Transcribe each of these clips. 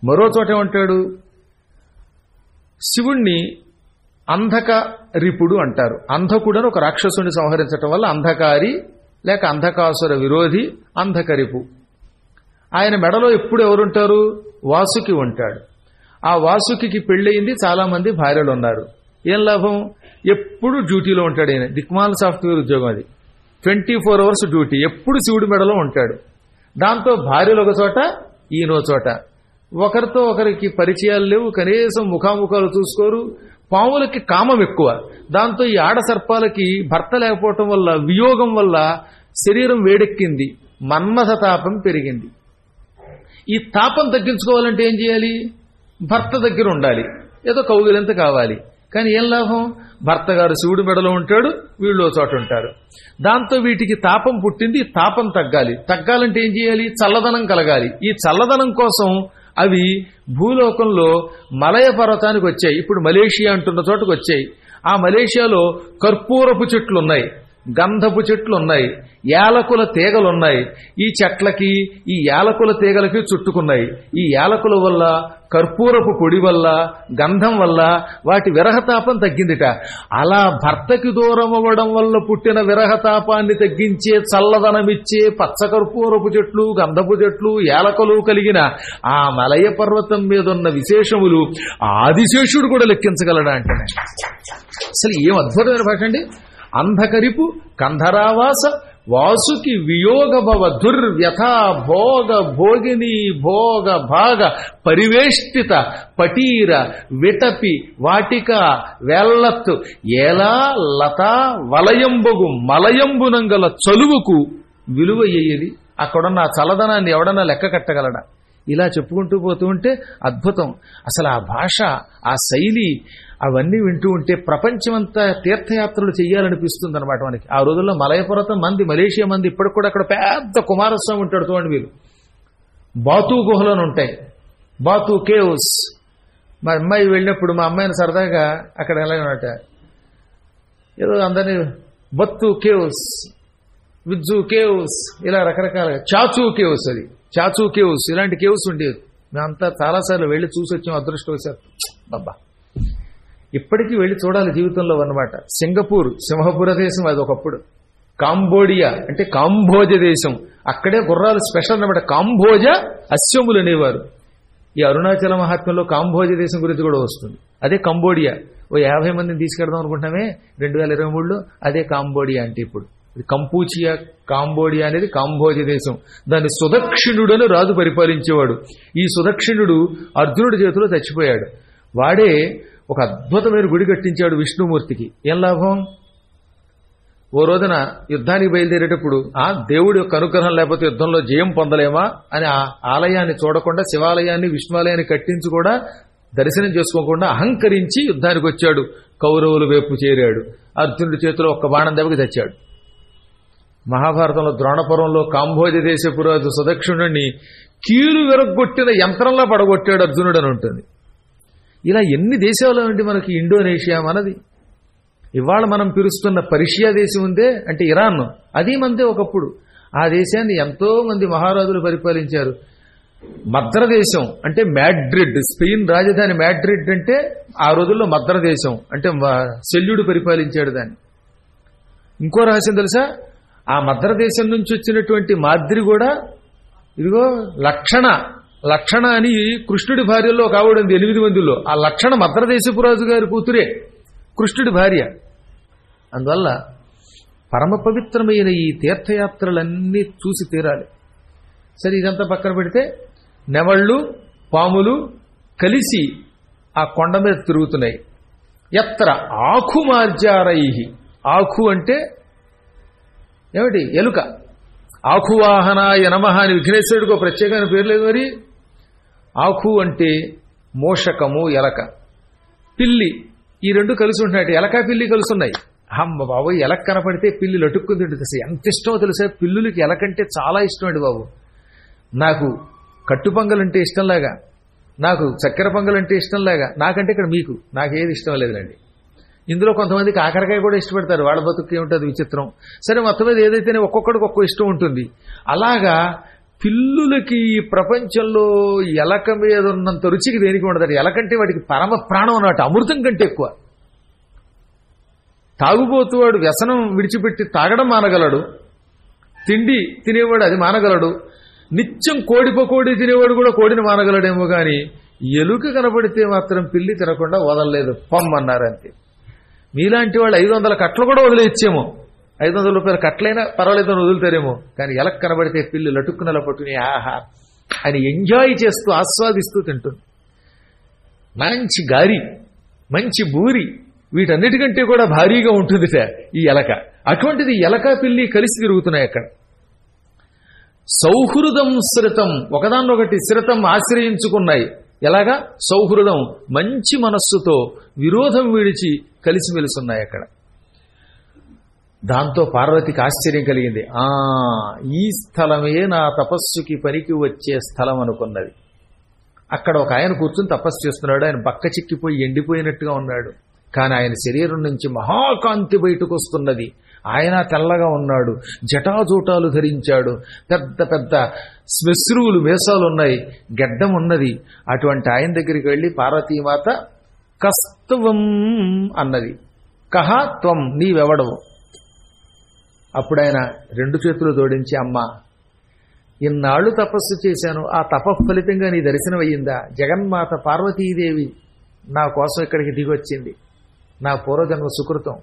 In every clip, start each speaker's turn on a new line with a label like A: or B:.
A: మరో చోట ఏమంటాడు, శివుణ్ణి అంధక రిపుడు అంటారు. అంధకుడు అని ఒక రాక్షసుని సంహరించటం వల్ల అంధకారి లేక అంధకాసుర విరోధి అంధకరిపు. ఆయన మెడలో ఎప్పుడు ఎవరుంటారు? వాసుకి ఉంటాడు. ఆ వాసుకి పెళ్ళయింది, చాలా మంది భార్యలు ఉన్నారు. ఏం లాభం? ఎప్పుడు డ్యూటీలో ఉంటాడు ఆయన. దిక్మాల సాఫ్ట్వేర్ ఉద్యోగం అది. 24 hours డ్యూటీ. ఎప్పుడు శివుడి మెడలో ఉంటాడు. దాంతో భార్యలు ఒక చోట, ఈయనో చోట. ఒకరితో ఒకరికి పరిచయాలు లేవు, కనీసం ముఖాముఖాలు చూసుకోరు. పాములకి కామం ఎక్కువ. దాంతో ఈ ఆడ సర్పాలకి భర్త లేకపోవటం వల్ల, వియోగం వల్ల శరీరం వేడెక్కింది, మన్మథ తాపం పెరిగింది. ఈ తాపం తగ్గించుకోవాలంటే ఏం చేయాలి? భర్త దగ్గర ఉండాలి, ఏదో కౌగిలింత కావాలి. కానీ ఏం లాభం? భర్త గారు శివుడి మెడలో ఉంటాడు, వీళ్ళు చోట ఉంటారు. దాంతో వీటికి తాపం పుట్టింది. తాపం తగ్గాలంటే ఏం చేయాలి? చల్లదనం కలగాలి. ఈ చల్లదనం కోసం అవి భూలోకంలో మలయ పర్వతానికి వచ్చాయి. ఇప్పుడు మలేషియా అంటున్న చోటుకు వచ్చాయి. ఆ మలేషియాలో కర్పూరపు చెట్లు ఉన్నాయి, గంధపు చెట్లు ఉన్నాయి, యాలకుల తీగలున్నాయి. ఈ చెట్లకి ఈ యాలకుల తీగలకి చుట్టుకున్నాయి. ఈ యాలకుల వల్ల, కర్పూరపు పొడి వల్ల, గంధం వల్ల వాటి విరహతాపం తగ్గిందిట. అలా భర్తకి దూరం అవ్వడం వల్ల పుట్టిన విరహతాపాన్ని తగ్గించే, చల్లదనమిచ్చే పచ్చ కర్పూరపు చెట్లు, గంధపు చెట్లు, యాలకులు కలిగిన ఆ మలయ పర్వతం మీద ఉన్న విశేషములు ఆదిశేషుడు కూడా లెక్కించగలడా అంటే అసలు ఏం అద్భుతమైన భాష అండి. అంధకరిపు కంధరావాస వాసుకి వియోగ భవ దుర్వ్యథా భోగ భోగిని భోగ భాగ పరివేష్టిత పటీర విటపి వాటిక వెల్లత్తు ఏలా లత వలయంబగు మలయంబునంగల చలువుకు విలువయ్యేది. అక్కడున్న ఆ చల్లదనాన్ని ఎవడన్నా లెక్క కట్టగలడా? ఇలా చెప్పుకుంటూ పోతూ ఉంటే అద్భుతం. అసలు ఆ భాష, ఆ శైలి, అవన్నీ వింటూ ఉంటే ప్రపంచమంతా తీర్థయాత్రలు చేయాలనిపిస్తుంది అనమాట మనకి. ఆ రోజుల్లో మలయపర్వతం మంది, మలేషియా మంది, ఇప్పటికి కూడా అక్కడ పెద్ద కుమారస్వామి ఉంటాడు చూడండి. వీళ్ళు బాతు గుహలను ఉంటాయి, బాతు కేవ్స్. మా అమ్మాయి వెళ్ళినప్పుడు మా అమ్మాయిని సరదాగా అక్కడ ఎలాగనమాట, ఏదో అందరినీ బత్తు కేవ్స్, విజ్జు కేవ్స్, ఇలా రకరకాలుగా, చాచూ కేవ్స్, అది చాచూ కేవ్స్, ఇలాంటి కేవ్స్ ఉండేవి. మేమంతా చాలాసార్లు వెళ్ళి చూసి వచ్చాం అదృష్టవశాత్తు. బాబా ఇప్పటికీ వెళ్ళి చూడాలి జీవితంలో అన్నమాట. సింగపూర్, సింహపుర దేశం అది ఒకప్పుడు. కాంబోడియా అంటే కాంబోజ దేశం, అక్కడే గుర్రాలు స్పెషల్ అన్నమాట. కాంబోజ అశ్వములు అనేవారు. ఈ అరుణాచల మహాత్మ్యంలో కాంబోజ దేశం గురించి కూడా వస్తుంది. అదే కంబోడియా. ఓ 50 మందిని తీసుకెడదాం అనుకుంటున్నామే 2023లో, అదే కాంబోడియా అంటే ఇప్పుడు. కంపూచియా, కాంబోడియా అనేది కాంబోజ దేశం. దాన్ని సుదక్షిణుడని రాజు పరిపాలించేవాడు. ఈ సుదక్షిణుడు అర్జునుడి చేతిలో చచ్చిపోయాడు. వాడే ఒక అద్భుతమైన గుడి కట్టించాడు విష్ణుమూర్తికి. ఏం లాభం? ఓ రోజున యుద్ధానికి బయలుదేరేటప్పుడు ఆ దేవుడి యొక్క అనుగ్రహం లేకపోతే యుద్ధంలో జయం పొందలేమా అని ఆ ఆలయాన్ని చూడకుండా, శివాలయాన్ని, విష్ణువాలయాన్ని కట్టించి కూడా దర్శనం చేసుకోకుండా అహంకరించి యుద్ధానికి వచ్చాడు. కౌరవుల వైపు చేరాడు. అర్జునుడి చేతిలో ఒక్క బాణం దెబ్బకి తెచ్చాడు. మహాభారతంలో ద్రోణపురంలో కాంబోజ దేశపు రాజు సుదక్షిణుడిని కీలు విరగొట్టిన యంత్రంలా పడగొట్టాడు అర్జునుడు అని ఉంటుంది. ఇలా ఎన్ని దేశాలు ఉండి మనకి ఇండోనేషియా మనది. ఇవాళ మనం పిలుస్తున్న పర్షియా దేశం ఉందే అంటే ఇరాన్, అది మనదే ఒకప్పుడు. ఆ దేశాన్ని ఎంతో మంది మహారాజులు పరిపాలించారు. మద్రదేశం అంటే మ్యాడ్రిడ్, స్పెయిన్ రాజధాని మ్యాడ్రిడ్ అంటే ఆ రోజుల్లో మద్రదేశం అంటే శల్యుడు పరిపాలించాడు దాన్ని. ఇంకో రహస్యం తెలుసా? ఆ మద్రదేశం నుంచి వచ్చినటువంటి మాద్రి కూడా ఇదిగో లక్షణ అని కృష్ణుడి భార్యలో ఒక ఆవిడ ఉంది 8 మందిలో. ఆ లక్షణ మద్రదేశపు రాజు గారి కూతురే కృష్ణుడి భార్య. అందువల్ల పరమ పవిత్రమైన ఈ తీర్థయాత్రలన్నీ చూసి తీరాలి. సరే, ఇదంతా పక్కన పెడితే నెవళ్ళు, పాములు కలిసి ఆ కొండ మీద తిరుగుతున్నాయి. ఎత్ర ఆకు మార్జారై, ఆకు అంటే ఏమిటి? ఎలుక. ఆకువాహనాయ నమః అని విఘ్నేశ్వరుడికి ఒక ప్రత్యేకమైన పేరు లేదు మరి. ఆకు అంటే మోషకము, ఎలక. పిల్లి, ఈ రెండు కలిసి ఉంటున్నాయి. ఎలక పిల్లి కలిసి ఉన్నాయి. అమ్మ బాబోయ్, ఎలక కనపడితే పిల్లి లటుక్కుని తింటుంది. ఎంత ఇష్టమో తెలుసా పిల్లులకి? ఎలకంటే చాలా ఇష్టం అండి బాబు. నాకు కట్టు పొంగలంటే ఇష్టంలాగా, నాకు చక్కెర పొంగలంటే ఇష్టంలాగా, నాకంటే ఇక్కడ మీకు నాకేది ఇష్టం లేదులండి. ఇందులో కొంతమంది కాకరకాయ కూడా ఇష్టపడతారు. వాళ్ళ బతుకు ఏమిటది విచిత్రం. సరే, మొత్తం మీద ఏదైతేనే ఒక్కొక్కడికి ఒక్కో ఇష్టం ఉంటుంది. అలాగా పిల్లులకి ఈ ప్రపంచంలో ఎలక మీద ఉన్నంత రుచికి దేనికి ఉండదు. ఎలకంటే వాడికి పరమ ప్రాణం అన్నట్టు, అమృతం కంటే ఎక్కువ. తాగుబోతు వాడు వ్యసనం విడిచిపెట్టి తాగడం మానగలడు, తిండి తినేవాడు అది మానగలడు, నిత్యం కోడి పకోడి తినేవాడు కూడా కోడిని మానగలడేమో కానీ ఎలుక కనపడితే మాత్రం పిల్లి తినకుండా వదలలేదు, పొమ్మన్నారంతే. మీలాంటి వాళ్ళు 500 కట్టలు కూడా వదిలేచ్చేమో, 500 రూపాయల కట్లైనా పర్వాలేదు అని వదులుతారేమో, కానీ ఎలక కనబడితే పిల్లి లటుక్కునలా పట్టుకుని ఆహా అని ఎంజాయ్ చేస్తూ ఆస్వాదిస్తూ తింటుంది. మంచి గారి, మంచి బూరి, వీటన్నిటికంటే కూడా భారీగా ఉంటుంది ఈ ఎలక. అటువంటిది ఎలక పిల్లి కలిసి తిరుగుతున్నాయి అక్కడ. సౌహృదం శ్రితం, ఒకదాన్నొకటి శ్రితం ఆశ్రయించుకున్నాయి. ఎలాగా? సౌహృదం, మంచి మనస్సుతో విరోధం విడిచి కలిసిమెలుసున్నాయి అక్కడ. దాంతో పార్వతికి ఆశ్చర్యం కలిగింది. ఈ స్థలమే నా తపస్సుకి పనికి వచ్చే స్థలం అనుకున్నది. అక్కడ ఒక ఆయన కూర్చుని తపస్సు చేస్తున్నాడు. ఆయన బక్క చిక్కిపోయి ఎండిపోయినట్టుగా ఉన్నాడు. కానీ ఆయన శరీరం నుంచి మహాకాంతి బయటకు వస్తున్నది. ఆయన తెల్లగా ఉన్నాడు, జటాజూటాలు ధరించాడు, పెద్ద పెద్ద శ్మశ్రువులు మేసాలు ఉన్నాయి, గెడ్డం ఉన్నది. అటువంటి ఆయన దగ్గరికి వెళ్ళి పార్వతీమాత కస్త్వం అన్నది. కహ త్వం, నీవెవడవు? అప్పుడు ఆయన 2 చేతులు జోడించి, అమ్మా ఇన్నాళ్లు తపస్సు చేశాను, ఆ తపఫలితంగా నీ దర్శనం అయ్యిందా? జగన్మాత పార్వతీదేవి నా కోసం ఇక్కడికి దిగొచ్చింది, నా పూర్వజన్మ సుకృతం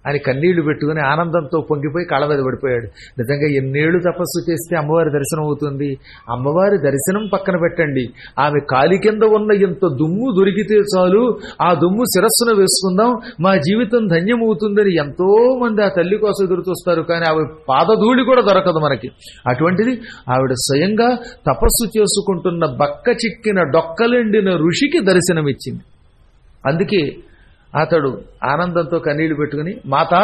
A: అని కన్నీళ్లు పెట్టుకుని ఆనందంతో పొంగిపోయి కాళ్ళ మీద పడిపోయాడు. నిజంగా ఎన్నేళ్లు తపస్సు చేస్తే అమ్మవారి దర్శనం అవుతుంది? అమ్మవారి దర్శనం పక్కన పెట్టండి, ఆమె కాలి కింద ఉన్న ఎంత దుమ్ము దొరికితే చాలు, ఆ దుమ్ము శిరస్సున వేసుకుందాం, మా జీవితం ధన్యమవుతుందని ఎంతో మంది ఆ తల్లి కోసం ఎదురు చూస్తారు. కానీ ఆవిడ పాదధూళి కూడా దొరకదు మనకి. అటువంటిది ఆవిడ స్వయంగా తపస్సు చేసుకుంటున్న బక్క చిక్కిన డొక్కలెండిన ఋషికి దర్శనమిచ్చింది. అందుకే అతడు ఆనందంతో కన్నీళ్లు పెట్టుకుని, మాతా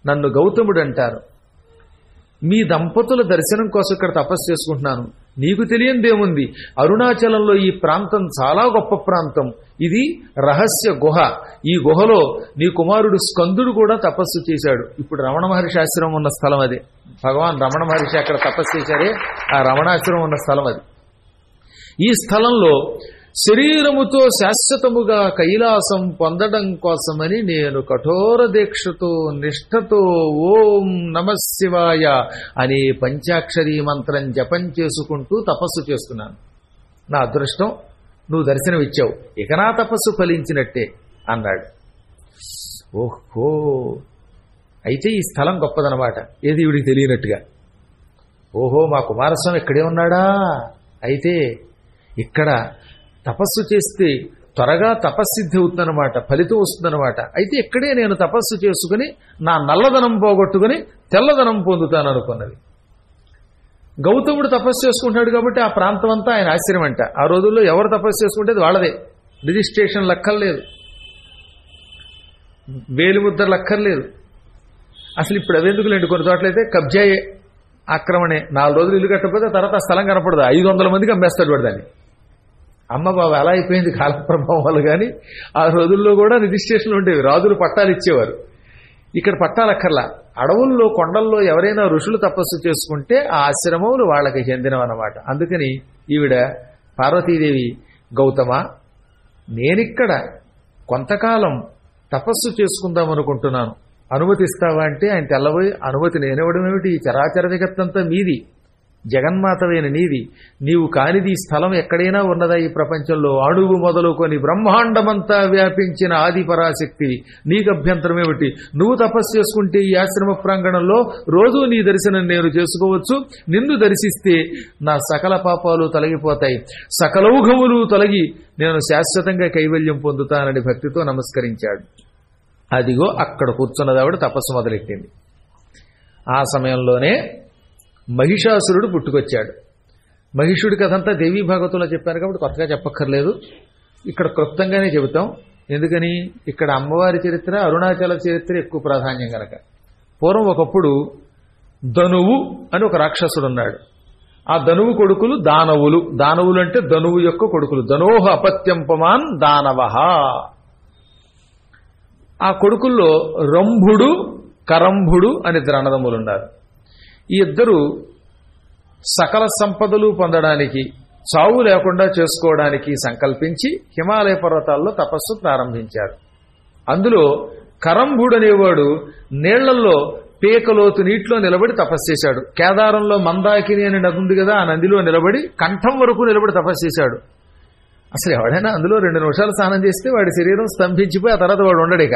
A: నన్ను గౌతముడు అంటారు, మీ దంపతుల దర్శనం కోసం ఇక్కడ తపస్సు చేసుకుంటున్నాను. నీకు తెలియందేముంది, అరుణాచలంలో ఈ ప్రాంతం చాలా గొప్ప ప్రాంతం, ఇది రహస్య గుహ. ఈ గుహలో నీ కుమారుడు స్కందుడు కూడా తపస్సు చేశాడు. ఇప్పుడు రమణ మహర్షి ఆశ్రమం ఉన్న స్థలం అదే. భగవాన్ రమణ మహర్షి అక్కడ తపస్సు చేశారే, ఆ రమణాశ్రమం ఉన్న స్థలం అది. ఈ స్థలంలో శరీరముతో శాశ్వతముగా కైలాసం పొందడం కోసమని నేను కఠోర దీక్షతో నిష్ఠతో ఓం నమః శివాయ అనే పంచాక్షరీ మంత్రం జపం చేసుకుంటూ తపస్సు చేస్తున్నాను. నా అదృష్టం, నువ్వు దర్శనమిచ్చావు, ఇక నా తపస్సు ఫలించినట్టే అన్నాడు. ఓహో, అయితే ఈ స్థలం గొప్పదనమాట. ఏది వీడికి తెలియనట్టుగా. ఓహో, మా కుమారస్వామి ఇక్కడే ఉన్నాడా? అయితే ఇక్కడ తపస్సు చేస్తే త్వరగా తపస్సిద్ధి అవుతుందన్నమాట, ఫలితం వస్తుందన్నమాట. అయితే ఇక్కడే నేను తపస్సు చేసుకుని నా నల్లదనం పోగొట్టుకుని తెల్లదనం పొందుతాను అనుకున్నది. గౌతముడు తపస్సు చేసుకుంటున్నాడు కాబట్టి ఆ ప్రాంతం అంతా ఆయన ఆశ్రమం అంట. ఆ రోజుల్లో ఎవరు తపస్సు చేసుకుంటే వాళ్ళదే, రిజిస్ట్రేషన్ లక్కర్లేదు, వేలిముద్ర లక్కర్లేదు. అసలు ఇప్పుడు అవెందుకులేండి, కొన్ని చోట్లయితే కబ్జాయే, ఆక్రమణే. 4 రోజులు ఇల్లు కట్టకపోతే తర్వాత ఆ స్థలం కనపడదు, 500 మందికి అమ్మేస్తాడు వాడు దాన్ని. అమ్మ బాబు అలా అయిపోయింది కాల ప్రభావం వల్ల. కానీ ఆ రోజుల్లో కూడా రిజిస్ట్రేషన్లు ఉండేవి, రాజులు పట్టాలు ఇచ్చేవారు. ఇక్కడ పట్టాలక్కర్లా. అడవుల్లో కొండల్లో ఎవరైనా ఋషులు తపస్సు చేసుకుంటే ఆ ఆశ్రమములు వాళ్ళకి చెందినవన్నమాట. అందుకని ఈవిడ పార్వతీదేవి, గౌతమ నేనిక్కడ కొంతకాలం తపస్సు చేసుకుందాం అనుకుంటున్నాను, అనుమతిస్తావా అంటే ఆయన తెల్లబోయి, అనుమతి నేనివ్వడం ఏమిటి, ఈ చరాచర జగత్తంతా మీది, జగన్మాతవైన నీది, నీవు కానిది ఈ స్థలం ఎక్కడైనా ఉన్నదా ఈ ప్రపంచంలో? అణువు మొదలుకొని బ్రహ్మాండమంతా వ్యాపించిన ఆది పరాశక్తివి, నీకు అభ్యంతరం ఏమిటి? నువ్వు తపస్సు చేసుకుంటే ఈ ఆశ్రమ ప్రాంగణంలో రోజు నీ దర్శనం నేను చేసుకోవచ్చు. నిన్ను దర్శిస్తే నా సకల పాపాలు తొలగిపోతాయి, సకలౌఘములు తొలగి నేను శాశ్వతంగా కైవల్యం పొందుతానని భక్తితో నమస్కరించాడు. అదిగో అక్కడ కూర్చున్నది ఆవిడ తపస్సు మొదలెట్టింది. ఆ సమయంలోనే మహిషాసురుడు పుట్టుకొచ్చాడు. మహిషుడి కథంతా దేవీ భాగవతంలో చెప్పారు కాబట్టి కొత్తగా చెప్పక్కర్లేదు, ఇక్కడ క్లుప్తంగానే చెబుతాం. ఎందుకని, ఇక్కడ అమ్మవారి చరిత్ర, అరుణాచల చరిత్ర ఎక్కువ ప్రాధాన్యం గనక. పూర్వం ఒకప్పుడు ధనువు అని ఒక రాక్షసుడు ఉన్నాడు. ఆ ధనువు కొడుకులు దానవులు. దానవులు అంటే ధనువు యొక్క కొడుకులు. ధనోహ అపత్యంపమాన్ దానవః. ఆ కొడుకుల్లో రంభుడు, కరంభుడు అని 2 అన్నదమ్ములున్నారు. ఈ ఇద్దరు సకల సంపదలు పొందడానికి, చావు లేకుండా చేసుకోవడానికి సంకల్పించి హిమాలయ పర్వతాల్లో తపస్సు ప్రారంభించారు. అందులో కరంభుడు అనేవాడు నీళ్లలో పీకలోతు నీటిలో నిలబడి తపస్సు చేశాడు. కేదారంలో మందాకిని అని నది ఉంది కదా, ఆ నదిలో నిలబడి కంఠం వరకు నిలబడి తపస్సు చేశాడు. అసలు ఎవడైనా అందులో 2 నిమిషాలు స్నానం చేస్తే వాడి శరీరం స్తంభించిపోయి ఆ తర్వాత వాడు ఉండడిక.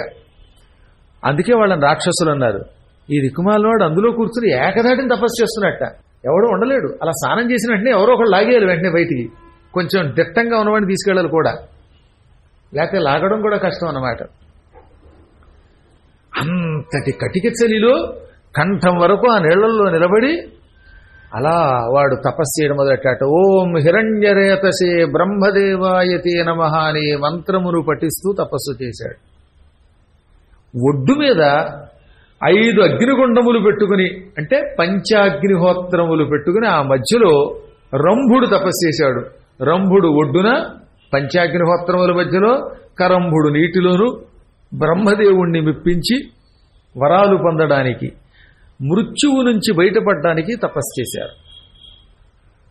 A: అందుకే వాళ్ళని రాక్షసులు అన్నారు. ఈ దిక్కుమాలవాడు అందులో కూర్చుని ఏకదాటిని తపస్సు చేస్తున్నట్ట. ఎవడో ఉండలేడు. అలా స్నానం చేసిన వెంటనే ఎవరో ఒకళ్ళు లాగేయాలి వెంటనే బయటికి. కొంచెం దిట్టంగా ఉన్నవాడిని తీసుకెళ్ళాలి కూడా, లేకపోతే లాగడం కూడా కష్టం అన్నమాట. అంతటి కటిక చలిలో కంఠం వరకు ఆ నీళ్లలో నిలబడి అలా వాడు తపస్సు చేయడం మొదలెట్టాట. ఓం హిరణ్యరేతసే బ్రహ్మదేవాయతే నమః అనే మంత్రమును పఠిస్తూ తపస్సు చేశాడు. ఒడ్డు మీద 5 అగ్నిగుండములు పెట్టుకుని, అంటే పంచాగ్నిహోత్రములు పెట్టుకుని ఆ మధ్యలో రంభుడు తపస్సు చేశాడు. రంభుడు ఒడ్డున, పంచాగ్నిహోత్రముల మధ్యలో, కరంభుడు నీటిలోను బ్రహ్మదేవుణ్ణి మెప్పించి వరాలు పొందడానికి, మృత్యువు నుంచి బయటపడడానికి తపస్సు చేశారు.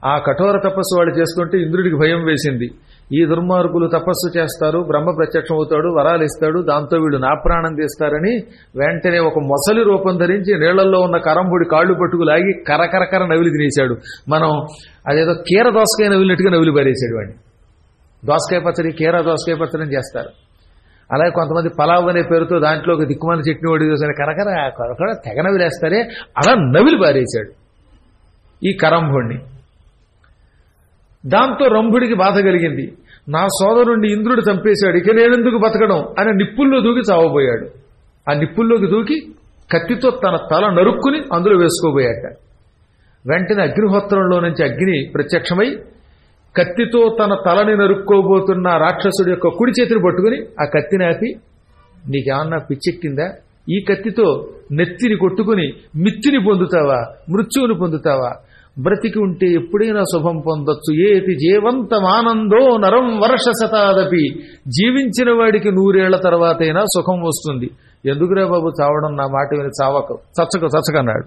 A: ఆ కఠోర తపస్సు వాడు చేసుకుంటే ఇంద్రుడికి భయం వేసింది. ఈ దుర్మార్గులు తపస్సు చేస్తారు, బ్రహ్మ ప్రత్యక్షం అవుతాడు, వరాలు ఇస్తాడు, దాంతో వీళ్ళు నా ప్రాణం తీస్తారని వెంటనే ఒక మొసలి రూపం ధరించి నీళ్లలో ఉన్న కరంభుడి కాళ్ళు పట్టుకు లాగి కరకరకర నవిలి తినేశాడు. మనం అదేదో కీర దోసకాయ నవిలినట్టుగా నవిలి పారేశాడు వాడిని. దోసకాయ పచ్చడి, కీర దోసకాయ పచ్చడి అని చేస్తారు. అలాగే కొంతమంది పలావ్ అనే పేరుతో దాంట్లో ఒక దిక్కుమాల చట్నీ వడి దోసని కరకర తెగ నవిలేస్తారే, అలా నవిలి పారేశాడు ఈ కరంభుడిని. దాంతో రంభుడికి బాధ కలిగింది. నా సోదరుణ్ణి ఇంద్రుడు చంపేశాడు, ఇక నేనెందుకు బతకడం అని నిప్పుల్లో దూకి చావబోయాడు. ఆ నిప్పుల్లోకి దూకి కత్తితో తన తల నరుక్కుని అందులో వేసుకోబోయాట. వెంటనే అగ్నిహోత్రంలో నుంచి అగ్ని ప్రత్యక్షమై కత్తితో తన తలని నరుక్కోబోతున్న రాక్షసుడి యొక్క కుడి చేతిని పట్టుకుని ఆ కత్తిని ఆపి, నీకేమన్నా పిచ్చెక్కిందా? ఈ కత్తితో నెత్తిని కొట్టుకుని మిత్తిని పొందుతావా, మృత్యువుని పొందుతావా? బ్రతికి ఉంటే ఎప్పుడైనా శుభం పొందొచ్చు. ఏతి జీవంతమానందో నరం వర్ష శతాదపి, జీవించిన వాడికి 100 ఏళ్ల తర్వాతైనా సుఖం వస్తుంది. ఎందుకురా బాబు చావడం, నా మాట విని చావకు, చచ్చకన్నాడు.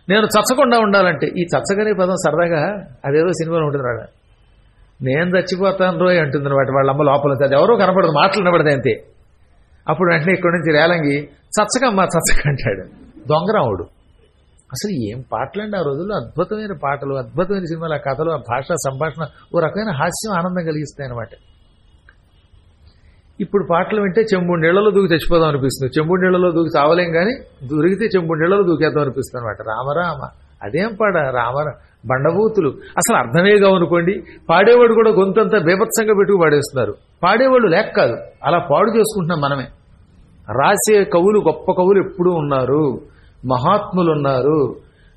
A: నేను చచ్చకుండా ఉండాలంటే, ఈ చచ్చగనే పదం సరదాగా అదేదో సినిమాలో ఉంటుంది రాడా, నేను చచ్చిపోతాను రోయ్ అంటుంది అనమాట వాళ్ళ అమ్మ లోపల. అది ఎవరో కనపడదు, మాటలు వినబడదు అంతే. అప్పుడు వెంటనే ఇక్కడి నుంచి రేలంగి చచ్చకమ్మా చచ్చక అంటాడు. దొంగరాముడు. అసలు ఏం పాటలండి ఆ రోజుల్లో, అద్భుతమైన పాటలు, అద్భుతమైన సినిమాలు, ఆ కథలు, ఆ భాష, సంభాషణ ఓ రకమైన హాస్యం, ఆనందం కలిగిస్తాయి అన్నమాట. ఇప్పుడు పాటలు వింటే చెంబుడు నీళ్లలో దూకి చచ్చిపోదాం అనిపిస్తుంది. చెంబుడు నీళ్లలో దూకి చావలేం కానీ దొరికితే చెంబుడు నీళ్లలో దూకేద్దాం అనిపిస్తుంది అనమాట. రామరామ అదేం పాడ, రామర బండబూతులు అసలు అర్థమేగా అనుకోండి. పాడేవాడు కూడా గొంతంతా బీభత్సంగా పెట్టుకు పాడేస్తున్నారు. పాడేవాళ్ళు లేక కాదు, అలా పాడు చేసుకుంటున్నాం మనమే. రాసే కవులు, గొప్ప కవులు ఎప్పుడూ ఉన్నారు, మహాత్ములు ఉన్నారు.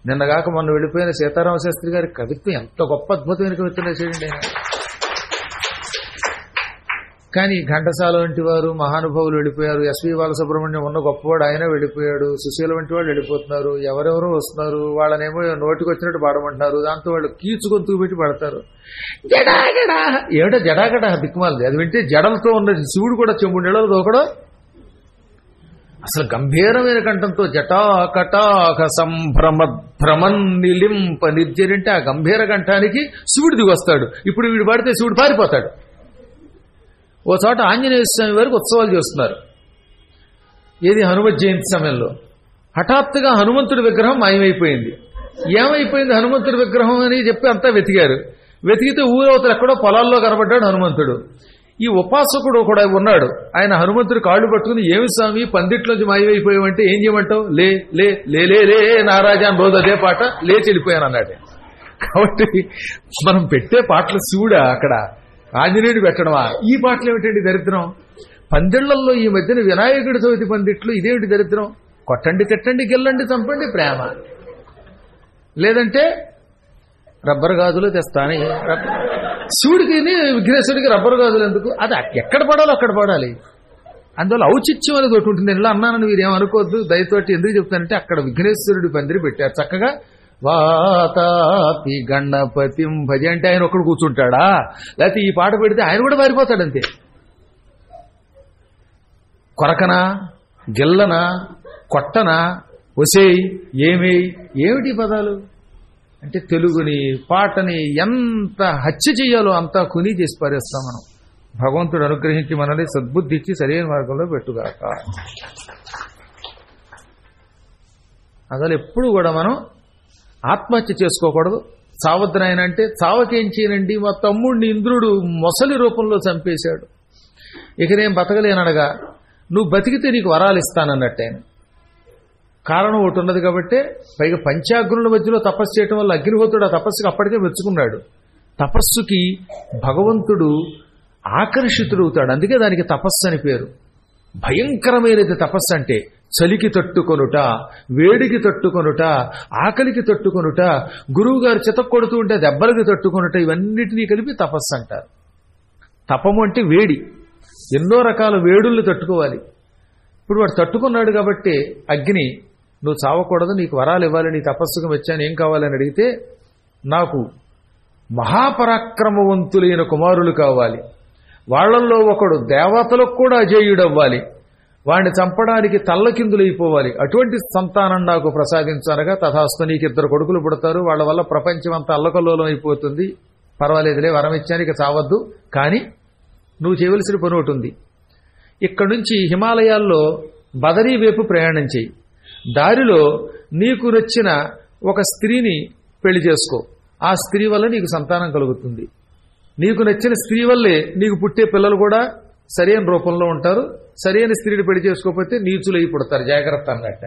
A: నిన్నగాక మొన్న వెళ్ళిపోయిన సీతారామ శాస్త్రి గారి కవిత్వం ఎంత గొప్ప అద్భుతమైన కవిత్వం చేయండి ఆయన. కానీ ఘంటసాల వంటి వారు మహానుభావులు వెళ్ళిపోయారు. ఎస్వి బాలసుబ్రహ్మణ్యం ఉన్న గొప్పవాడు ఆయన వెళ్ళిపోయాడు. సుశీల వంటి వాళ్ళు వెళ్ళిపోతున్నారు. ఎవరెవరో వస్తున్నారు, వాళ్ళనేమో నోటికి వచ్చినట్టు పాడమంటున్నారు. దాంతో వాళ్ళు కీచు గొంతుకు పెట్టి పడతారు. జడాగడా ఏమిటో జడాగడా దిక్కుమాలది. అది వింటే జడలతో ఉన్న శివుడు కూడా చెంబు నీళ్ళలో దూకడం. అసలు గంభీరమైన కంఠంతో జటాకటాక సంభ్రమ భ్రమన్ నిలింప నిర్జరింటే ఆ గంభీర కంఠానికి శివుడు దిగొస్తాడు. ఇప్పుడు వీడు పాడితే శివుడు పారిపోతాడు. ఓ చోట ఆంజనేయ స్వామి వారికి ఉత్సవాలు చేస్తున్నారు. ఏది హనుమత్ జయంతి సమయంలో హఠాత్తుగా హనుమంతుడి విగ్రహం మాయమైపోయింది. ఏమైపోయింది హనుమంతుడి విగ్రహం అని చెప్పి అంతా వెతికారు. వెతికితే ఊరవతలు ఎక్కడో పొలాల్లో కనబడ్డాడు హనుమంతుడు. ఈ ఉపాసకుడు కూడా ఉన్నాడు. ఆయన హనుమంతుడి కాళ్ళు పట్టుకుని, ఏమి స్వామి పందిట్లోంచి మాయమైపోయామంటే ఏం చేయమంటావు? లే లే లే లే లే నారాజా అని రోజు అదే పాట లేచి వెళ్ళిపోయాను అన్నాడు. కాబట్టి మనం పెట్టే పాటలు శివుడా అక్కడ ఆంజనేయుడు పెట్టడమా? ఈ పాటలు ఏమిటండి దరిద్రం? పందిళ్లలో ఈ మధ్యన వినాయకుడి చవితి పందిట్లు, ఇదేమిటి దరిద్రం? కొట్టండి, తిట్టండి, గెల్లండి, చంపండి ప్రేమ. లేదంటే రబ్బర్ గాజులు తెస్తాను. శివుడికి విఘ్నేశ్వరుడికి రబ్బర్ గాజులు ఎందుకు? అది ఎక్కడ పడాలో అక్కడ పడాలి. అందువల్ల ఔచిత్యం అనేది ఒకటి ఉంటుంది. ఇలా అన్నానని మీరు ఏమనుకోవద్దు దయతోటి. ఎందుకు చెప్తానంటే అక్కడ విఘ్నేశ్వరుడి పందిరి పెట్టారు చక్కగా. వాతాపి గణపతిం భజ అంటే ఆయన ఒక్కడు కూర్చుంటాడా? లేకపోతే ఈ పాట పెడితే ఆయన కూడా పారిపోతాడంతే. కొరకనా, గిల్లనా, కొట్టనా, ఒసేయ్, ఏమేయ్, ఏమిటి పదాలు? అంటే తెలుగుని పాటని ఎంత హత్య చేయాలో అంతా కుని చేసి పారేస్తాం మనం. భగవంతుడు అనుగ్రహించి మనల్ని సద్బుద్ధి ఇచ్చి సరైన మార్గంలో పెట్టుగాక. అసలు ఎప్పుడు కూడా మనం ఆత్మహత్య చేసుకోకూడదు. చావద్దునాయన అంటే చావకేం చేయనండి, మా తమ్ముడిని ఇంద్రుడు మొసలి రూపంలో చంపేశాడు, ఇక నేను బతకలేనడగా, నువ్వు బతికితే నీకు వరాలు ఇస్తానన్నట్టు ఆయన. కారణం ఒకటి ఉన్నది కాబట్టి, పైగా పంచాగ్నుల మధ్యలో తపస్సు చేయటం వల్ల అగ్నిహోత్రుడు ఆ తపస్సుకి అప్పటికే మెచ్చుకున్నాడు. తపస్సుకి భగవంతుడు ఆకర్షితుడవుతాడు, అందుకే దానికి తపస్సు అని పేరు. భయంకరమైనది తపస్సు అంటే. చలికి తట్టుకొనుట, వేడికి తట్టుకొనుట, ఆకలికి తట్టుకొనుట, గురువు గారు చితక్కొడుతూ ఉంటే దెబ్బలకి తట్టుకొనుట, ఇవన్నిటినీ కలిపి తపస్సు అంటారు. తపము అంటే వేడి, ఎన్నో రకాల వేడుల్ని తట్టుకోవాలి. ఇప్పుడు వాడు తట్టుకున్నాడు కాబట్టి అగ్ని, నువ్వు చావకూడదు, నీకు వరాలు ఇవ్వాలి, నీ తపస్సుకు మెచ్చాను, ఏం కావాలని అడిగితే, నాకు మహాపరాక్రమవంతులైన కుమారులు కావాలి, వాళ్లల్లో ఒకడు దేవతలకు కూడా అజేయుడవ్వాలి, వాడిని చంపడానికి తల్లకిందులైపోవాలి, అటువంటి సంతానం నాకు ప్రసాదించనగా తథాస్తు, నీకు 2 కొడుకులు పుడతారు, వాళ్ళ వల్ల ప్రపంచం అంతా అల్లకల్లోలం అయిపోతుంది, పర్వాలేదులే వరం ఇచ్చానికి చావద్దు, కానీ నువ్వు చేయవలసిన పని ఒకటి ఉంది. ఇక్కడి నుంచి హిమాలయాల్లో బదరీ వైపు ప్రయాణం చేయి, దారిలో నీకు నచ్చిన ఒక స్త్రీని పెళ్లి చేసుకో, ఆ స్త్రీ వల్ల నీకు సంతానం కలుగుతుంది, నీకు నచ్చిన స్త్రీ వల్లే నీకు పుట్టే పిల్లలు కూడా సరైన రూపంలో ఉంటారు, సరైన స్త్రీని పెళ్లి చేసుకోకపోతే నీచులై పుడతారు, జాగ్రత్త అన్నట్ట.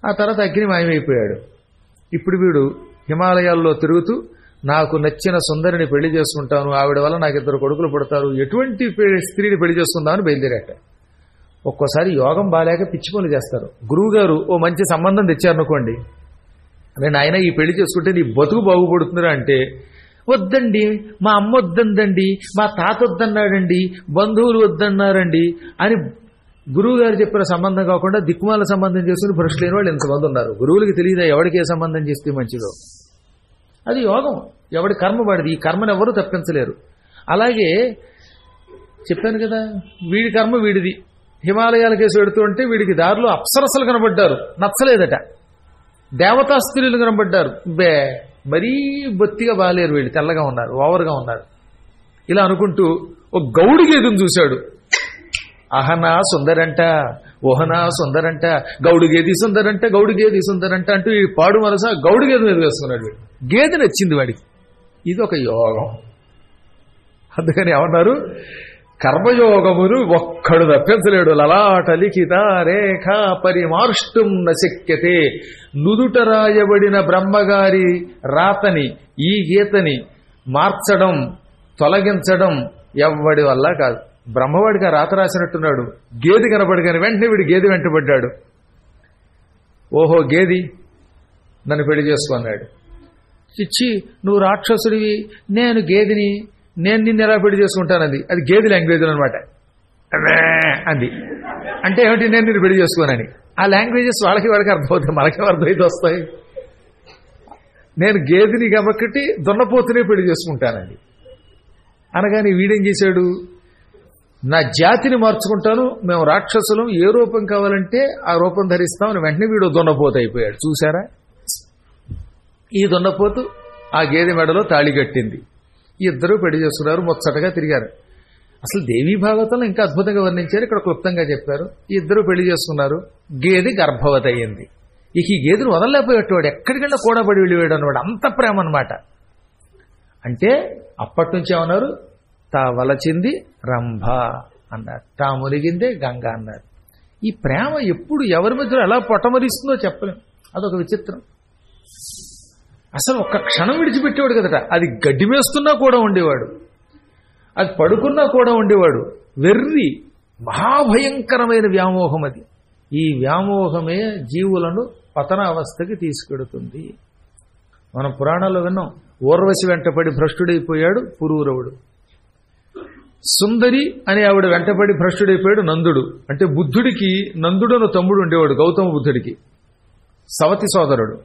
A: ఆ తర్వాత అగ్ని మాయమైపోయాడు. ఇప్పుడు వీడు హిమాలయాల్లో తిరుగుతూ, నాకు నచ్చిన సుందరిని పెళ్లి చేసుకుంటాను, ఆవిడ వల్ల నాకు 2 కొడుకులు పుడతారు, ఎటువంటి స్త్రీని పెళ్లి చేసుకుందామని బయలుదేరాట. ఒక్కోసారి యోగం బాలేక పిచ్చి పనులు చేస్తారు. గురువు గారు ఓ మంచి సంబంధం తెచ్చారనుకోండి, నేను ఆయన ఈ పెళ్లి చేసుకుంటే నీ బతుకు బాగుపడుతుందిరా అంటే, వద్దండి, మా అమ్మ వద్దందండి, మా తాత వద్దన్నాడండి, బంధువులు వద్దన్నారండి అని గురువు గారు చెప్పిన సంబంధం కాకుండా దిక్కుమాల సంబంధం చేసుకుని భ్రష్టు లేని వాళ్ళు ఎంతమంది ఉన్నారు. గురువులకి తెలియదా ఎవరికి ఏ సంబంధం చేస్తే మంచిదో? అది యోగం, ఎవడి కర్మ వాడిది, ఈ కర్మను ఎవరూ తప్పించలేరు. అలాగే చెప్పాను కదా, వీడి కర్మ వీడిది. హిమాలయాల కేసు పెడుతుంటే వీడికి దారిలో అప్సరసలు కనబడ్డారు, నచ్చలేదట. దేవతా స్త్రీలు కనబడ్డారు, మరీ బొత్తిగా బాలేరు, వీళ్ళు తెల్లగా ఉన్నారు, ఓవర్గా ఉన్నారు. ఇలా అనుకుంటూ ఒక గౌడి గేదెను చూశాడు. అహనా సుందరంట, ఓహనా సుందరంట, గౌడు గేది సుందరంట, గౌడు గేది సుందరంట అంటూ ఈ పాడు మనస గౌడు గేదె మీద వేసుకున్నాడు. వీడు గేదె నచ్చింది వాడికి. ఇది ఒక యోగం. అందుకని ఏమన్నారు, కర్మయోగమును ఒక్కడు తప్పించలేడు. లలాట లిఖిత రేఖ పరిమార్ష్టం నశక్యతే. నుదుట రాయబడిన బ్రహ్మగారి రాతని, ఈ గీతని మార్చడం, తొలగించడం ఎవ్వడి వల్ల కాదు. బ్రహ్మవాడికి రాత రాసినట్టున్నాడు, గేది కనబడిగాని వెంటనే వీడు గేది వెంటబడ్డాడు. ఓహో గేది, నన్ను పెళ్లి చేసుకున్నాడు. చిచ్చి, నువ్వు రాక్షసుడివి, నేను గేదిని, నేను నిన్ను ఎలా పెళ్లి చేసుకుంటానది. అది గేది లాంగ్వేజ్ అనమాట. అది అంటే ఏమిటి, నేను నిన్ను పెళ్లి చేసుకోనని. ఆ లాంగ్వేజెస్ వాళ్ళకి అర్థమవుతాయి, మనకే అర్థమైతే వస్తాయి. నేను గేదిని కాబట్టి దున్నపోతునే పెళ్లి చేసుకుంటానండి అనగాని వీడేం చేశాడు, నా జాతిని మార్చుకుంటాను, మేము రాక్షసులం, ఏ రూపం కావాలంటే ఆ రూపం ధరిస్తామని వెంటనే వీడు దున్నపోతు అయిపోయాడు. చూసారా, ఈ దున్నపోతు ఆ గేదె మెడలో తాళి కట్టింది. ఇద్దరూ పెళ్లి చేసుకున్నారు, ముచ్చటగా తిరిగారు. అసలు దేవీ భాగవతంలో ఇంకా అద్భుతంగా వర్ణించారు, ఇక్కడ క్లుప్తంగా చెప్పారు. ఈ ఇద్దరు పెళ్లి చేసుకున్నారు, గేదె గర్భవతి అయ్యింది. ఇక ఈ గేదెను వదలలేకపోయేటవాడు, ఎక్కడికైనా కూడా పడి వెళ్ళిపోయాడు అన్నవాడు, అంత ప్రేమ అనమాట. అంటే అప్పటి నుంచి ఏమన్నారు, తా వలచింది రంభ అన్నారు, తా మునిగిందే గంగ అన్నారు. ఈ ప్రేమ ఎప్పుడు ఎవరి మధ్యలో ఎలా పొట్టమరిస్తుందో చెప్పలేం, అదొక విచిత్రం. అసలు ఒక్క క్షణం విడిచిపెట్టేవాడు కదట. అది గడ్డి వేస్తున్నా కూడా ఉండేవాడు, అది పడుకున్నా కూడా ఉండేవాడు. వెర్రి మహాభయంకరమైన వ్యామోహం అది. ఈ వ్యామోహమే జీవులను పతనావస్థకి తీసుకెడుతుంది. మనం పురాణాల్లో విన్నాం, ఊర్వశి వెంటపడి భ్రష్టుడైపోయాడు పురూరవుడు. సుందరి అనే ఆవిడ వెంటపడి భ్రష్టుడైపోయాడు నందుడు. అంటే బుద్ధుడికి నందుడు అనే తమ్ముడు ఉండేవాడు, గౌతమ బుద్ధుడికి సవతి సోదరుడు,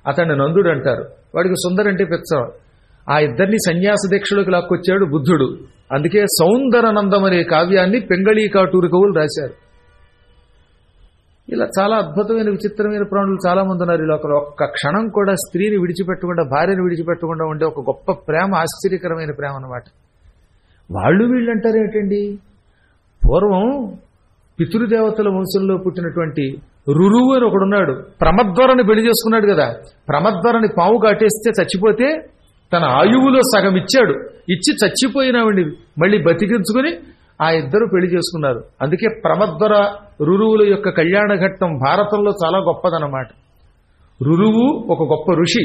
A: అతన్ని నందుడు అంటారు. వాడికి సుందరి అంటే పిచ్చ. ఆ ఇద్దరిని సన్యాస దీక్షలోకి లాక్కొచ్చాడు బుద్ధుడు. అందుకే సౌందరనందం అనే కావ్యాన్ని పెంగళీ కాటూరు కవులు రాశారు. ఇలా చాలా అద్భుతమైన విచిత్రమైన ప్రాణులు చాలా మంది ఉన్నారు ఈ లోకంలో. ఒక్క క్షణం కూడా స్త్రీని విడిచిపెట్టకుండా, భార్యను విడిచిపెట్టకుండా ఉండే ఒక గొప్ప ప్రేమ, ఆశ్చర్యకరమైన ప్రేమ అన్నమాట. వాళ్ళు వీళ్ళు అంటారు ఏంటండి? పూర్వం పితృదేవతల వంశంలో పుట్టినటువంటి రురువు అని ఒకడున్నాడు. ప్రమద్వరని పెళ్లి చేసుకున్నాడు కదా. ప్రమద్వరని పాము కాటేస్తే చచ్చిపోతే తన ఆయువులో సగం ఇచ్చాడు. ఇచ్చి చచ్చిపోయినావండి మళ్ళీ బతికించుకుని ఆ ఇద్దరు పెళ్లి చేసుకున్నారు. అందుకే ప్రమద్వర రురువుల యొక్క కళ్యాణ ఘట్టం భారతంలో చాలా గొప్పదన్నమాట. రురువు ఒక గొప్ప ఋషి.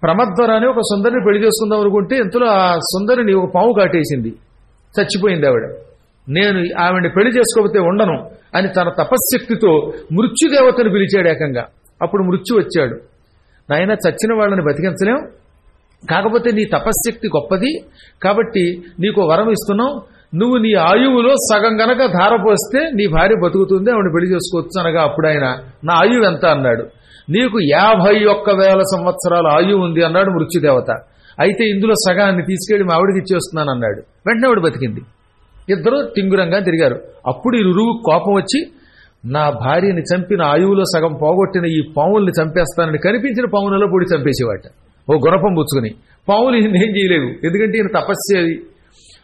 A: ప్రమద్వర అని ఒక సుందరిని పెళ్లి చేసుకుందాం అనుకుంటే ఇంతలో ఆ సుందరిని ఒక పాము కాటేసింది, చచ్చిపోయింది ఆవిడ. నేను ఆవిడని పెళ్లి చేసుకోకపోతే ఉండను అని తన తపశ్శక్తితో మృత్యుదేవతను పిలిచాడు ఏకంగా. అప్పుడు మృత్యు వచ్చాడు. నాయన, చచ్చిన వాళ్ళని బతికించలేం, కాకపోతే నీ తపశ్శక్తి గొప్పది కాబట్టి నీకు వరం ఇస్తున్నాం. నువ్వు నీ ఆయువులో సగం గనక ధారపోస్తే నీ భార్య బతుకుతుంది, ఆవిడ పెళ్లి చేసుకోవచ్చు అనగా అప్పుడు ఆయన నా ఆయువు ఎంత అన్నాడు. నీకు 51,000 సంవత్సరాల ఆయువు ఉంది అన్నాడు మృత్యుదేవత. అయితే ఇందులో సగాన్ని తీసుకెళ్లి మా ఆవిడకి ఇచ్చేస్తున్నాను అన్నాడు. వెంటనే ఆవిడ బతికింది. ఇద్దరు తింగురంగా తిరిగారు. అప్పుడు ఈ రురువు కోపం వచ్చి నా భార్యని చంపిన ఆయువులో సగం పోగొట్టిన ఈ పావుల్ని చంపేస్తానని కనిపించిన పావులలో పొడి చంపేసేవాట. ఓ గుణపం పుచ్చుకుని. పావులు ఏం చేయలేవు, ఎందుకంటే ఈయన తపస్సేది.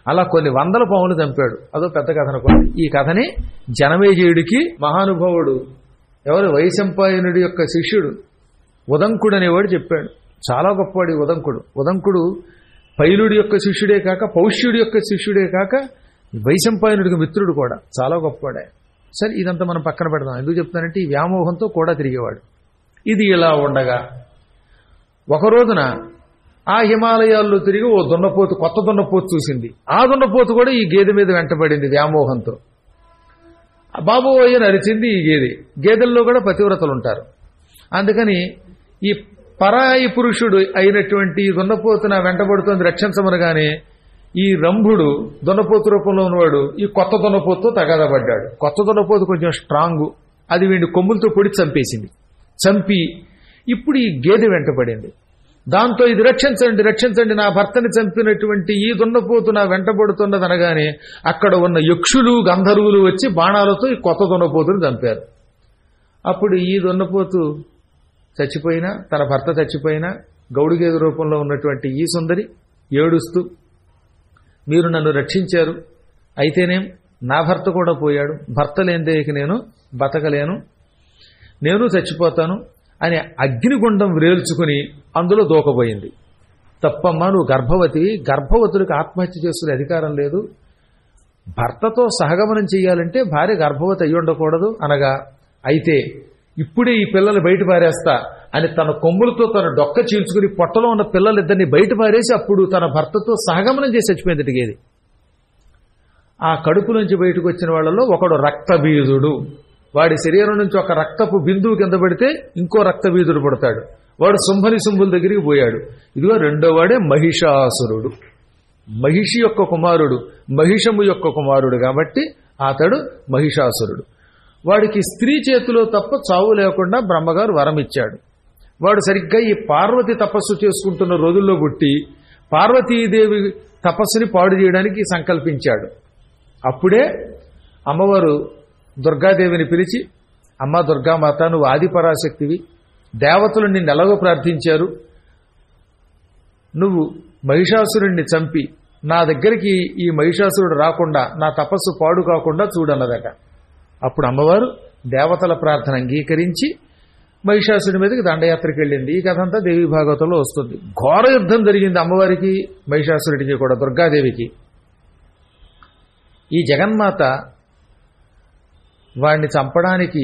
A: అలా కొన్ని 100 పావులు చంపాడు. అదో పెద్ద కథ అనుకోండి. ఈ కథని జనమేజయుడికి మహానుభావుడు ఎవరు వైశంపాయనుడి యొక్క శిష్యుడు ఉదంకుడు అనేవాడు చెప్పాడు. చాలా గొప్పవాడు ఉదంకుడు. ఉదంకుడు పైలుడి యొక్క శిష్యుడే కాక, పౌష్యుడి యొక్క శిష్యుడే కాక, వైశంపాయనుడికి మిత్రుడు కూడా. చాలా గొప్పవాడే. సరే, ఇదంతా మనం పక్కన పెడదాం. ఎందుకు చెప్తానంటే ఈ వ్యామోహంతో కూడా తిరిగేవాడు. ఇది ఇలా ఉండగా ఒక రోజున ఆ హిమాలయాల్లో తిరిగి ఓ దున్నపోతు, కొత్త దున్నపోతు చూసింది. ఆ దున్నపోతు కూడా ఈ గేదె మీద వెంటబడింది వ్యామోహంతో. బాబోయ్ అని అరిచింది ఈ గేదె. గేదెల్లో కూడా పతివ్రతలు ఉంటారు. అందుకని ఈ పరాయి పురుషుడు అయినటువంటి ఈ దున్నపోతున వెంటబడుతోంది రక్షించమనగానే ఈ రంభుడు దున్నపోతు రూపంలో ఉన్నవాడు ఈ కొత్త దున్నపోతుతో తగాదపడ్డాడు. కొత్త దున్నపోతు కొంచెం స్ట్రాంగు. అది వీడి కొమ్ములతో పొడి చంపేసింది. చంపి ఇప్పుడు ఈ గేదె వెంటపడింది. దాంతో ఇది రక్షించండి, రక్షించండి, నా భర్తని చంపినటువంటి ఈ దున్నపోతు నా వెంటబడుతున్నది అనగానే అక్కడ ఉన్న యక్షులు గంధర్వులు వచ్చి బాణాలతో ఈ కొత్త దున్నపోతుని చంపారు. అప్పుడు ఈ దున్నపోతు చచ్చిపోయినా, తన భర్త చచ్చిపోయినా, గౌడుగేద రూపంలో ఉన్నటువంటి ఈ సుందరి ఏడుస్తూ మీరు నన్ను రక్షించారు, అయితేనేం నా భర్త కూడా పోయాడు, భర్త లేనిదే ఇక నేను బతకలేను, నేను చచ్చిపోతాను అని అగ్నిగుండం వ్రేల్చుకుని అందులో దూకబోయింది. తప్పమ్మా, నువ్వు గర్భవతివి, గర్భవతులకు ఆత్మహత్య చేసుకునే అధికారం లేదు, భర్తతో సహగమనం చేయాలంటే భార్య గర్భవతి అయ్యి ఉండకూడదు అనగా, అయితే ఇప్పుడే ఈ పిల్లలు బయట పారేస్తా అని తన కొమ్ములతో తన డొక్క చీల్చుకుని పొట్టలో ఉన్న పిల్లలిద్దరిని బయట పారేసి అప్పుడు తన భర్తతో సహగమనం చేసి చచ్చిపోయింది గేది. ఆ కడుపు నుంచి బయటకు వచ్చిన వాళ్ళలో ఒకడు రక్తబీజుడు. వాడి శరీరం నుంచి ఒక రక్తపు బిందువు కింద పడితే ఇంకో రక్తబీజుడు పడతాడు. వాడు శుంభుల దగ్గరికి పోయాడు. ఇదిగో రెండో వాడే మహిషాసురుడు. మహిషి యొక్క కుమారుడు, మహిషము యొక్క కుమారుడు కాబట్టి అతడు మహిషాసురుడు. వాడికి స్త్రీ చేతిలో తప్ప చావు లేకుండా బ్రహ్మగారు వరం ఇచ్చాడు. వాడు సరిగ్గా ఈ పార్వతి తపస్సు చేసుకుంటున్న రోజుల్లో పుట్టి పార్వతీదేవి తపస్సుని పాడు చేయడానికి సంకల్పించాడు. అప్పుడే అమ్మవారు దుర్గాదేవిని పిలిచి, అమ్మ దుర్గామాత, నువ్వు ఆదిపరాశక్తివి, దేవతలు నిన్ను ఎలాగో ప్రార్థించారు, నువ్వు మహిషాసురుణ్ణి చంపి నా దగ్గరికి ఈ మహిషాసురుడు రాకుండా నా తపస్సు పాడు కాకుండా చూడన్నదట. అప్పుడు అమ్మవారు దేవతల ప్రార్థన అంగీకరించి మహిషాసురుడి మీదకి దండయాత్రకి వెళ్ళింది. ఈ కథ అంతా దేవి భాగవతంలో వస్తుంది. ఘోర యుద్ధం జరిగింది అమ్మవారికి మహిషాసురుడికి కూడా, దుర్గాదేవికి. ఈ జగన్మాత వాడిని చంపడానికి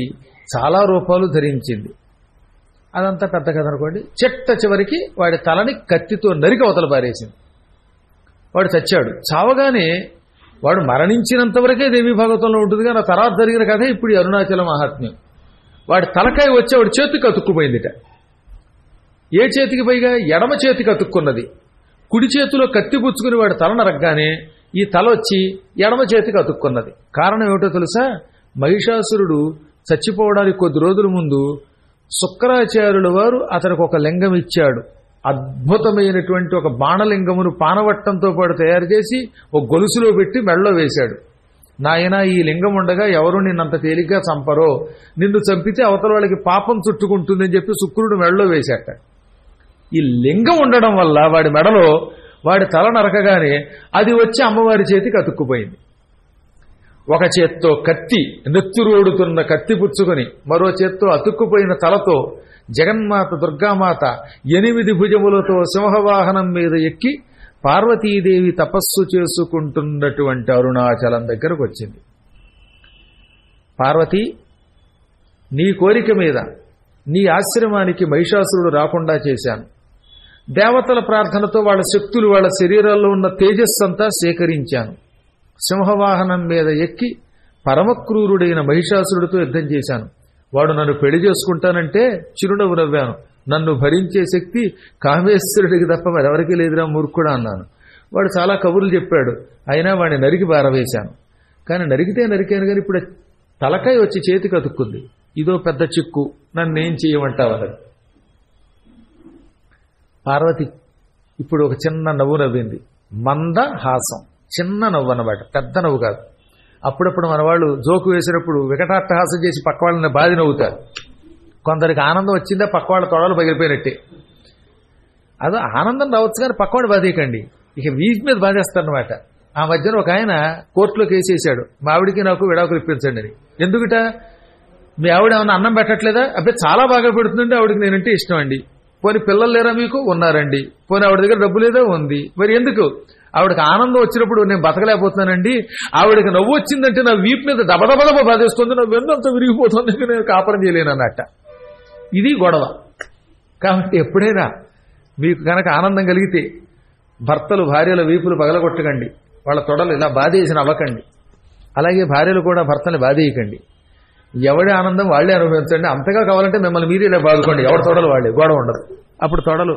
A: చాలా రూపాలు ధరించింది. అదంతా పెద్ద కథ అనుకోండి. చివరికి వాడి తలని కత్తితో నరికి అవతల పారేసింది. వాడు చచ్చాడు. చావగానే వాడు మరణించినంత వరకే దేవి భాగవతంలో ఉంటుంది, కానీ ఆ తర్వాత జరిగిన కథ ఇప్పుడు ఈ అరుణాచల మహాత్మ్యం. వాడి తలకాయ వచ్చి వాడి చేతికి అతుక్కుపోయిందిట. ఏ చేతికి పైగా? ఎడమ చేతికి అతుక్కున్నది. కుడి చేతిలో కత్తి పుచ్చుకుని వాడి తల నరగ్గానే ఈ తల వచ్చి ఎడమ చేతికి అతుక్కున్నది. కారణం ఏమిటో తెలుసా? మహిషాసురుడు చచ్చిపోవడానికి కొద్ది రోజుల ముందు శుక్రాచార్యుల వారు అతనికి ఒక లింగం ఇచ్చాడు. అద్భుతమైనటువంటి ఒక బాణలింగమును పానవట్టంతో పాటు తయారు చేసి ఒక గొలుసులో పెట్టి మెడలో వేశాడు. నాయనా ఈ లింగం ఉండగా ఎవరు నిన్నంత తేలిగ్గా చంపరో, నిన్ను చంపితే అవతల వాళ్ళకి పాపం చుట్టుకుంటుందని చెప్పి శుక్రుడు మెడలో వేశాట. ఈ లింగం ఉండడం వల్ల వాడి మెడలో వాడి తల నరకగానే అది వచ్చి అమ్మవారి చేతికి అతుక్కుపోయింది. ఒక చేత్తో కత్తి, నెత్తురోడుతున్న కత్తి పుచ్చుకొని మరో చేత్తో అతుక్కుపోయిన తలతో జగన్మాత దుర్గామాత 8 భుజములతో సింహవాహనం మీద ఎక్కి పార్వతీదేవి తపస్సు చేసుకుంటున్నటువంటి అరుణాచలం దగ్గరకు వచ్చింది. పార్వతి, నీ కోరిక మీద నీ ఆశ్రమానికి మహిషాసురుడు రాకుండా చేశాను. దేవతల ప్రార్థనతో వాళ్ళ శక్తులు, వాళ్ళ శరీరాల్లో ఉన్న తేజస్సంతా సేకరించాను. సింహవాహనం మీద ఎక్కి పరమక్రూరుడైన మహిషాసురుడితో యుద్ధం చేశాను. వాడు నన్ను పెళ్లి చేసుకుంటానంటే చిరునవ్వు నవ్వాను. నన్ను భరించే శక్తి కామేశ్వరుడికి తప్ప మరెవరికీ లేదురా మూర్ఖుడా అన్నాను. వాడు చాలా కబుర్లు చెప్పాడు. అయినా వాడిని నరికి పారవేశాను. కానీ నరికాను కానీ ఇప్పుడు తలకాయ వచ్చి చేతికి అతుక్కుంది. ఇదో పెద్ద చిక్కు, నన్నేం చేయమంటావన్నది. పార్వతి ఇప్పుడు ఒక చిన్న నవ్వు నవ్వింది. మంద హాసం, చిన్న నవ్వు అన్నమాట, పెద్ద నవ్వు కాదు. అప్పుడప్పుడు మన వాళ్ళు జోకు వేసినప్పుడు వికటాట్టహాసం చేసి పక్క వాళ్ళని బాధి నవ్వుతారు. కొందరికి ఆనందం వచ్చిందా పక్క వాళ్ళ తొడలు పగిలిపోయినట్టే. అదో ఆనందం రావచ్చు కానీ పక్కవాడు బాధేయకండి, ఇక వీటి మీద బాధేస్తారనమాట. ఆ మధ్యన ఒక ఆయన కోర్టులో కేసు వేశాడు, మా ఆవిడికి నాకు విడాకులు ఇప్పించండి అని. ఎందుకుట? మీ ఆవిడ ఏమన్నా అన్నం పెట్టట్లేదా? అబ్బాయి చాలా బాగా పెడుతుందండి, ఆవిడకి నేనంటే ఇష్టం అండి. పోనీ పిల్లలు లేరా మీకు? ఉన్నారండి. పోనీ ఆవిడ దగ్గర డబ్బు లేదా? ఉంది. మరి ఎందుకు? ఆవిడకి ఆనందం వచ్చినప్పుడు నేను బతకలేకపోతున్నానండి, ఆవిడకి నవ్వు వచ్చిందంటే నా వీపు మీద దబదబదబ బాధేస్తుంది, నా వెన్నంతా విరిగిపోతుంది, నేను కాపురం చేయలేను అన్నట్ట. ఇది గొడవ. కాబట్టి ఎప్పుడైనా మీకు కనుక ఆనందం కలిగితే భర్తలు భార్యల వీపులు పగలగొట్టకండి, వాళ్ళ తొడలు ఇలా బాధేసిన అవ్వకండి. అలాగే భార్యలు కూడా భర్తని బాధేయకండి. ఎవడి ఆనందం వాళ్లే అనుభవించండి. అంతగా కావాలంటే మిమ్మల్ని మీరు ఇలా బాదుకోండి, ఎవరి తొడలు వాళ్లే, గొడవ ఉండదు. అప్పుడు తొడలు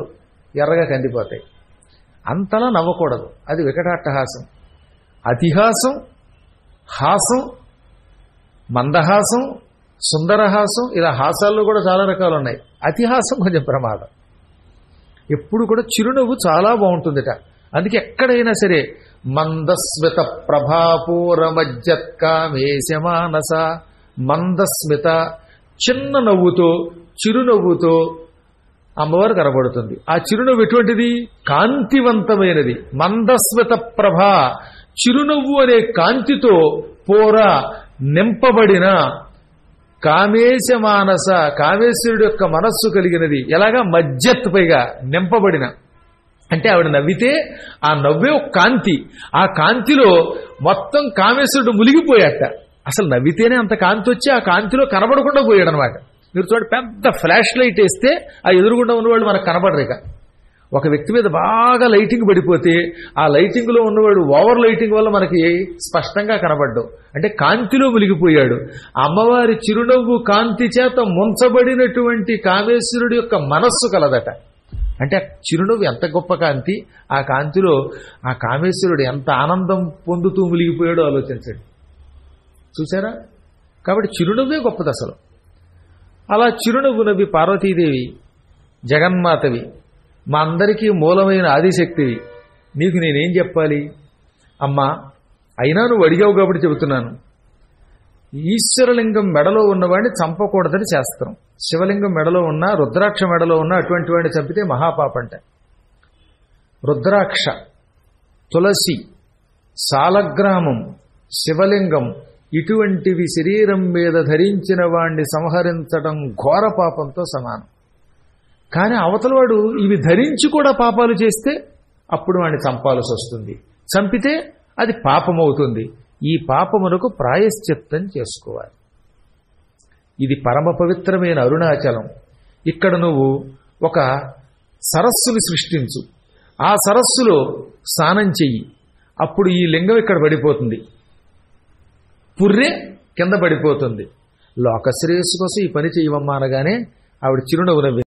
A: ఎర్రగా కందిపోతాయి. అంతలా నవ్వకూడదు, అది వికటాట్టహాసం. అతిహాసం, హాసం, మందహాసం, సుందరహాసం, ఇలా హాసాల్లో కూడా చాలా రకాలు ఉన్నాయి. అతిహాసం కొంచెం ప్రమాదం. ఎప్పుడు కూడా చిరునవ్వు చాలా బాగుంటుందిట. అందుకే ఎక్కడైనా సరే మందస్మిత ప్రభాపూరమజ్జత్కామేశమానస, మందస్మిత చిన్న నవ్వుతో, చిరునవ్వుతో అమ్మవారు కనబడుతుంది. ఆ చిరునవ్వు ఎటువంటిది? కాంతివంతమైనది. మందస్మిత ప్రభ, చిరునవ్వు అనే కాంతితో పూర నింపబడిన కామేశ మానస, కామేశ్వరుడు యొక్క మనస్సు కలిగినది. ఎలాగా? మజ్జత్, పైగా నింపబడిన. అంటే ఆవిడ నవ్వితే ఆ నవ్వే ఒక కాంతి, ఆ కాంతిలో మొత్తం కామేశ్వరుడు మునిగిపోయాట. అసలు నవ్వితేనే అంత కాంతి వచ్చి ఆ కాంతిలో కనబడకుండా పోయాడు అనమాట. మీరు చూడండి, పెద్ద ఫ్లాష్ లైట్ వేస్తే ఆ ఎదురుగుండా ఉన్నవాళ్ళు మనకు కనబడరు. ఇక ఒక వ్యక్తి మీద బాగా లైటింగ్ పడిపోతే ఆ లైటింగ్ లో ఉన్నవాడు ఓవర్ లైటింగ్ వల్ల మనకి స్పష్టంగా కనబడ్డాడు. అంటే కాంతిలో మునిగిపోయాడు. అమ్మవారి చిరునవ్వు కాంతి చేత ముంచబడినటువంటి కామేశ్వరుడి యొక్క మనస్సు కలదట. అంటే ఆ చిరునవ్వు ఎంత గొప్ప కాంతి, ఆ కాంతిలో ఆ కామేశ్వరుడు ఎంత ఆనందం పొందుతూ మునిగిపోయాడో ఆలోచించండి. చూసారా? కాబట్టి చిరునవ్వే గొప్పది అసలు. అలా చిరునవ్వు నవ్వి పార్వతీదేవి, జగన్మాతవి, మా అందరికీ మూలమైన ఆదిశక్తివి, నీకు నేనేం చెప్పాలి అమ్మా? అయినా నువ్వు అడిగావు కాబట్టి చెబుతున్నాను. ఈశ్వరలింగం మెడలో ఉన్నవాడిని చంపకూడదని శాస్త్రం. శివలింగం మెడలో ఉన్న, రుద్రాక్ష మెడలో ఉన్న అటువంటి వాడిని చంపితే మహాపాపంట. రుద్రాక్ష, తులసి, సాలగ్రామం, శివలింగం ఇటువంటివి శరీరం మీద ధరించిన వాణ్ణి సంహరించడం ఘోర పాపంతో సమానం. కానీ అవతలవాడు ఇవి ధరించి కూడా పాపాలు చేస్తే అప్పుడు వాడిని చంపాల్సి వస్తుంది. చంపితే అది పాపమవుతుంది. ఈ పాపమునకు ప్రాయశ్చిత్తం చేసుకోవాలి. ఇది పరమ పవిత్రమైన అరుణాచలం. ఇక్కడ నువ్వు ఒక సరస్సుని సృష్టించు, ఆ సరస్సులో స్నానం చెయ్యి. అప్పుడు ఈ లింగం ఇక్కడ పడిపోతుంది, పుర్రె కింద పడిపోతుంది. లోకశ్రేయస్సు కోసం ఈ పని చేయవమ్మా అనగానే ఆవిడ చిరునవ్వు నవ్వింది.